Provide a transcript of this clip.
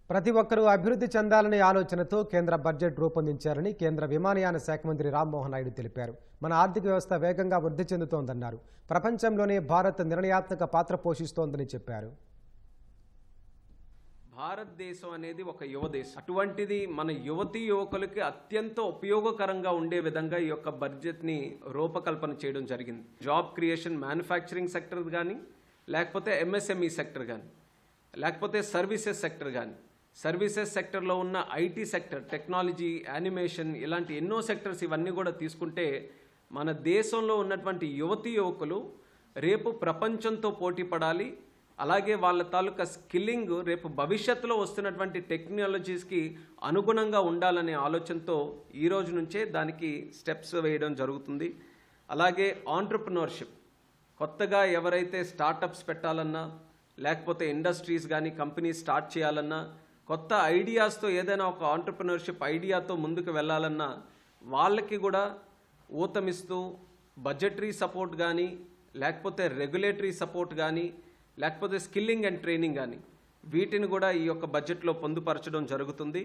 ప్రతి ఒక్కరూ అభివృద్ధి చెందాలనే ఆలోచనతో కేంద్ర బడ్జెట్ రూపొందించారని కేంద్ర విమానయాన శాఖ మంత్రి రామ్మోహన్ నాయుడు తెలిపారు. మన ఆర్థిక వ్యవస్థ వేగంగా వృద్ధి చెందుతోందన్నారు. ప్రపంచంలోనే భారత్ నిర్ణయాత్మక పాత్ర పోషిస్తోందని చెప్పారు. భారతదేశం అనేది ఒక యువ దేశం. అటువంటిది మన యువతీ యువకులకి అత్యంత ఉపయోగకరంగా ఉండే విధంగా ఈ యొక్క బడ్జెట్ని రూపకల్పన చేయడం జరిగింది. జాబ్ క్రియేషన్, మ్యానుఫ్యాక్చరింగ్ సెక్టర్ కానీ, లేకపోతే ఎంఎస్ఎంఈ సెక్టర్ కానీ, లేకపోతే సర్వీసెస్ సెక్టర్ కానీ, సర్వీసెస్ సెక్టర్లో ఉన్న ఐటీ సెక్టర్, టెక్నాలజీ, యానిమేషన్, ఇలాంటి ఎన్నో సెక్టర్స్ ఇవన్నీ కూడా తీసుకుంటే మన దేశంలో ఉన్నటువంటి యువతీ యువకులు రేపు ప్రపంచంతో పోటీ పడాలి. అలాగే వాళ్ళ తాలూకా స్కిల్లింగ్ రేపు భవిష్యత్తులో వస్తున్నటువంటి టెక్నాలజీస్కి అనుగుణంగా ఉండాలనే ఆలోచనతో ఈ రోజు నుంచే దానికి స్టెప్స్ వేయడం జరుగుతుంది. అలాగే ఆంట్రప్రినర్షిప్, కొత్తగా ఎవరైతే స్టార్టప్స్ పెట్టాలన్నా, లేకపోతే ఇండస్ట్రీస్ కానీ కంపెనీస్ స్టార్ట్ చేయాలన్నా, కొత్త ఐడియాస్తో ఏదైనా ఒక ఆంట్రప్రినర్షిప్ ఐడియాతో ముందుకు వెళ్ళాలన్నా వాళ్ళకి కూడా ఊతమిస్తూ బడ్జెటరీ సపోర్ట్ కానీ, లేకపోతే రెగ్యులేటరీ సపోర్ట్ కానీ, లేకపోతే స్కిల్లింగ్ అండ్ ట్రైనింగ్ కానీ, వీటిని కూడా ఈ యొక్క బడ్జెట్లో పొందుపరచడం జరుగుతుంది.